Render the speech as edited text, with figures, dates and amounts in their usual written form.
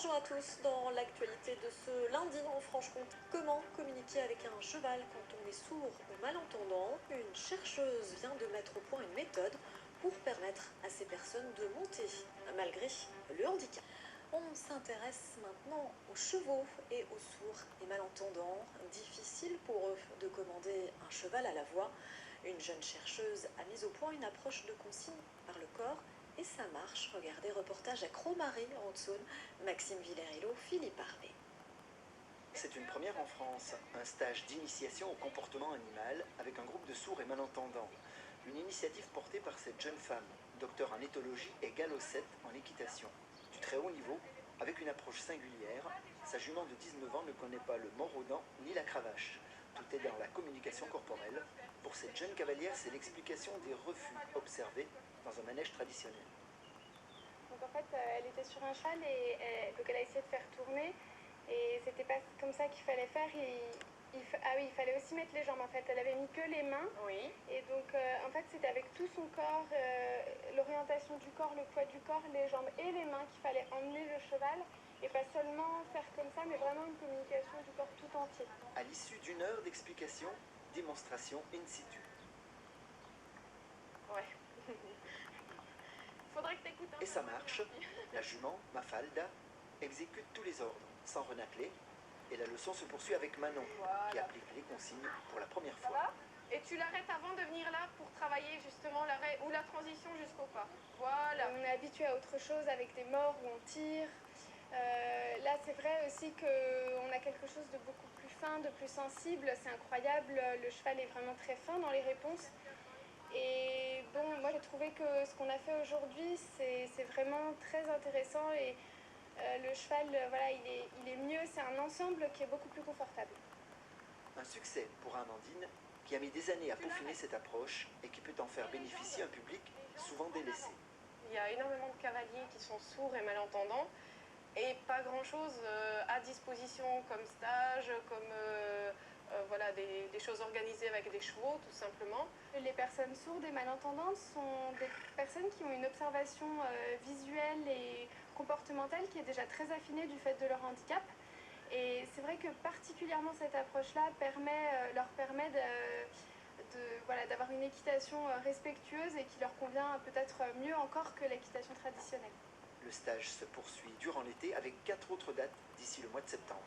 Bonjour à tous, dans l'actualité de ce lundi en Franche-Comté, comment communiquer avec un cheval quand on est sourd ou malentendant? Une chercheuse vient de mettre au point une méthode pour permettre à ces personnes de monter malgré le handicap. On s'intéresse maintenant aux chevaux et aux sourds et malentendants. Difficile pour eux de commander un cheval à la voix. Une jeune chercheuse a mis au point une approche de consigne par le corps et ça marche. Regardez reportage à Cromary en Haute-Saône. Maxime Villerillo, Philippe Harvé. C'est une première en France, un stage d'initiation au comportement animal avec un groupe de sourds et malentendants. Une initiative portée par cette jeune femme, docteur en éthologie et galopette en équitation. Du très haut niveau, avec une approche singulière, sa jument de 19 ans ne connaît pas le mort aux dents ni la cravache. Tout est dans la communication corporelle. Pour cette jeune cavalière, c'est l'explication des refus observés dans un manège traditionnel. Donc en fait, elle était sur un cheval et donc elle a essayé de faire tourner et c'était pas comme ça qu'il fallait faire. Ah oui, il fallait aussi mettre les jambes en fait. Elle avait mis que les mains. Oui. Et donc en fait, c'était avec tout son corps, l'orientation du corps, le poids du corps, les jambes et les mains qu'il fallait emmener le cheval et pas seulement faire comme ça, mais vraiment une communication du corps tout entier. À l'issue d'une heure d'explication, démonstration in situ. Ouais. Faudrait que t'écoutes. Et ça marche. La jument, Mafalda, exécute tous les ordres, sans renâcler. Et la leçon se poursuit avec Manon, Voilà. qui applique les consignes pour la première Ça fois. va? Et tu l'arrêtes avant de venir là pour travailler justement l'arrêt ou la transition jusqu'au pas. Voilà. On est habitué à autre chose avec des morts où on tire. Là, c'est vrai aussi qu'on a quelque chose de beaucoup plus fin, de plus sensible. C'est incroyable. Le cheval est vraiment très fin dans les réponses. Et bon, moi j'ai trouvé que ce qu'on a fait aujourd'hui, c'est vraiment très intéressant et le cheval, voilà, il est mieux, c'est un ensemble qui est beaucoup plus confortable. Un succès pour Amandine, qui a mis des années à peaufiner cette approche et qui peut en faire bénéficier un public souvent délaissé. Il y a énormément de cavaliers qui sont sourds et malentendants et pas grand-chose à disposition comme stage, comme voilà, des choses organisées avec des chevaux tout simplement. Les personnes sourdes et malentendantes sont des personnes qui ont une observation visuelle et comportementale qui est déjà très affinée du fait de leur handicap. Et c'est vrai que particulièrement cette approche-là leur permet voilà, d'avoir une équitation respectueuse et qui leur convient peut-être mieux encore que l'équitation traditionnelle. Le stage se poursuit durant l'été avec 4 autres dates d'ici le mois de septembre.